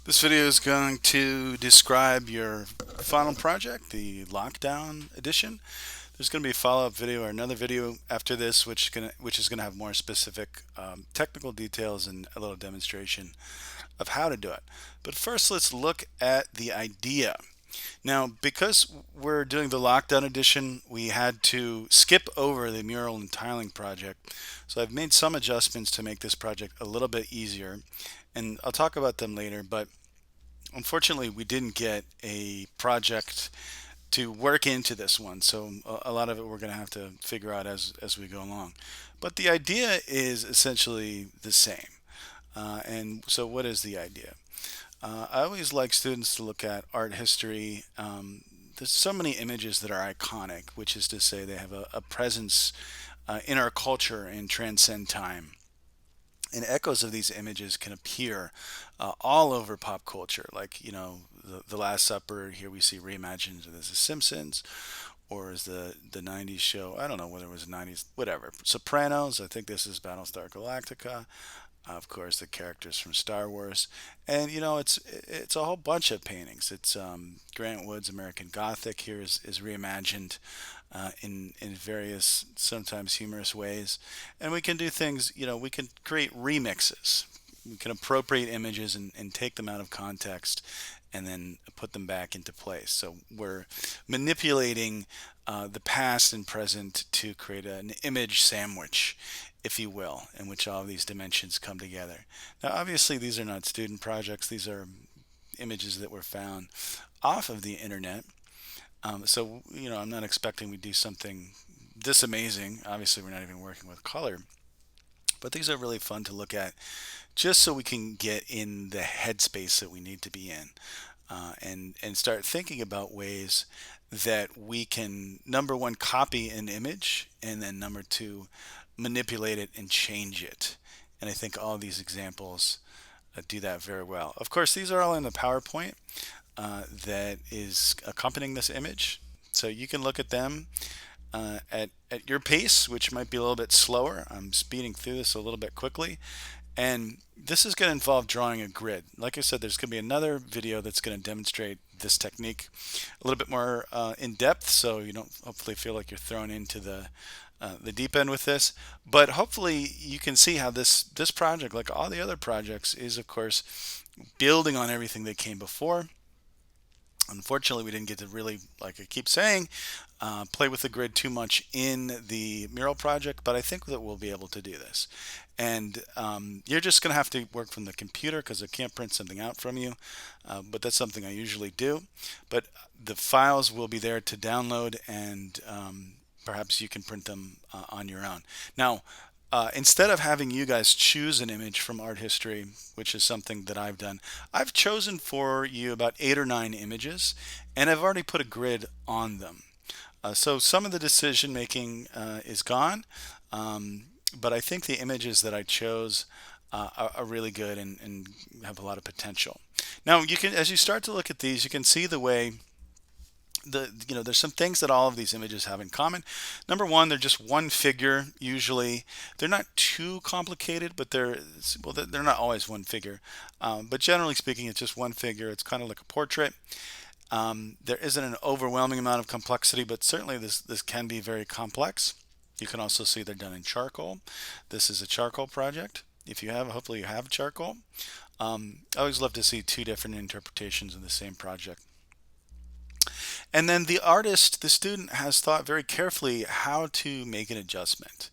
This video is going to describe your final project, the lockdown edition. There's going to be a follow-up video or another video after this, which is gonna have more specific technical details and a little demonstration of how to do it. But first, let's look at the idea. Now, because we're doing the lockdown edition, we had to skip over the mural and tiling project. So I've made some adjustments to make this project a little bit easier, and I'll talk about them later. But unfortunately, we didn't get a project to work into this one, so a lot of it we're going to have to figure out as we go along. But the idea is essentially the same. And so, what is the idea? I always like students to look at art history. There's so many images that are iconic, which is to say, they have a presence in our culture and transcend time. And echoes of these images can appear all over pop culture, like the Last Supper. Here we see reimagined as The Simpsons, or as the '90s show. I don't know whether it was '90s, whatever. Sopranos. I think this is Battlestar Galactica. Of course, the characters from Star Wars, and it's a whole bunch of paintings. It's Grant Wood's American Gothic here is reimagined in various, sometimes humorous ways, and we can do things. We can create remixes. We can appropriate images and take them out of context, and then put them back into place. So we're manipulating the past and present to create an image sandwich, if you will, in which all of these dimensions come together. Now, obviously, these are not student projects. These are images that were found off of the internet. So, I'm not expecting we do something this amazing. Obviously, we're not even working with color. But these are really fun to look at just so we can get in the headspace that we need to be in, and start thinking about ways that we can, number one, copy an image, and then number two, manipulate it and change it. And I think all these examples do that very well. Of course, these are all in the PowerPoint that is accompanying this image. So you can look at them at your pace, which might be a little bit slower. I'm speeding through this a little bit quickly. And this is going to involve drawing a grid. Like I said, there's going to be another video that's going to demonstrate this technique a little bit more in depth, so you don't hopefully feel like you're thrown into the deep end with this. But hopefully you can see how this project, like all the other projects, is of course building on everything that came before. Unfortunately, we didn't get to really, like I keep saying, play with the grid too much in the mural project, but I think that we'll be able to do this. And you're just going to have to work from the computer because I can't print something out from you, but that's something I usually do. But the files will be there to download, and perhaps you can print them on your own. Now, instead of having you guys choose an image from art history, which is something that I've done, I've chosen for you about 8 or 9 images, and I've already put a grid on them. So some of the decision making is gone, but I think the images that I chose are really good and have a lot of potential. Now, you can, as you start to look at these, you can see the way there's some things that all of these images have in common. Number one, they're just one figure. Usually, they're not too complicated, but they're not always one figure. But generally speaking, it's just one figure. It's kind of like a portrait. There isn't an overwhelming amount of complexity, but certainly this can be very complex. You can also see they're done in charcoal. This is a charcoal project. If you have, hopefully you have charcoal. I always love to see two different interpretations of the same project. And then the artist, the student, has thought very carefully how to make an adjustment.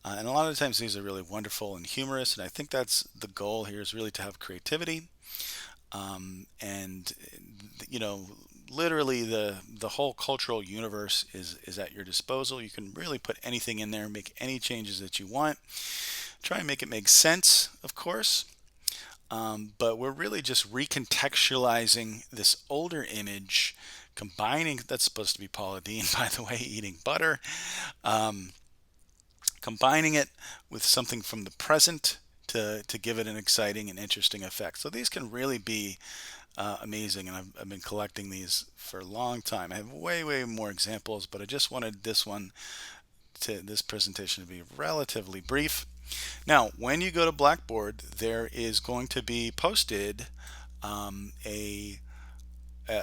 And a lot of times these are really wonderful and humorous, and I think that's the goal here, is really to have creativity. And literally the whole cultural universe is at your disposal. You can really put anything in there, make any changes that you want. Try and make it make sense, of course. But we're really just recontextualizing this older image, combining, that's supposed to be Paula Deen, by the way, eating butter, combining it with something from the present to give it an exciting and interesting effect. So these can really be amazing, and I've been collecting these for a long time. I have way more examples, but I just wanted this presentation to be relatively brief. Now, when you go to Blackboard, there is going to be posted a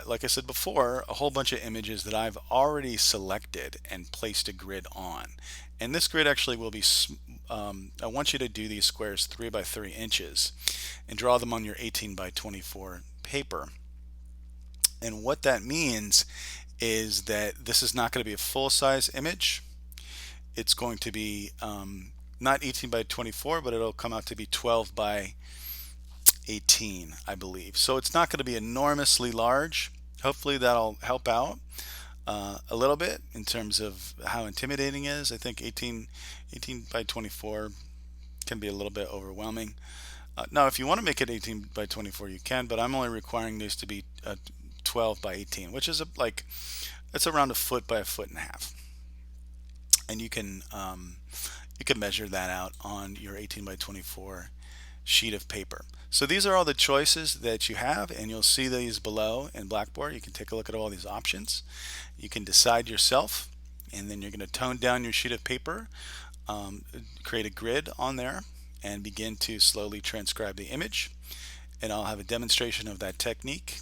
like I said before, a whole bunch of images that I've already selected and placed a grid on. And this grid actually will be, I want you to do these squares 3 by 3 inches and draw them on your 18 by 24 paper. And what that means is that this is not going to be a full-size image. It's going to be not 18 by 24, but it'll come out to be 12 by 18, I believe. So it's not going to be enormously large. Hopefully that'll help out a little bit in terms of how intimidating it is. I think 18 by 24 can be a little bit overwhelming. Now, if you want to make it 18 by 24, you can, but I'm only requiring these to be 12 by 18, which is like, it's around a foot by a foot and a half. And you can measure that out on your 18 by 24 sheet of paper. So these are all the choices that you have, and you'll see these below in Blackboard. You can take a look at all these options. You can decide yourself, and then you're going to tone down your sheet of paper, create a grid on there, and begin to slowly transcribe the image. And I'll have a demonstration of that technique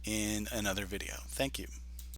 in another video. Thank you.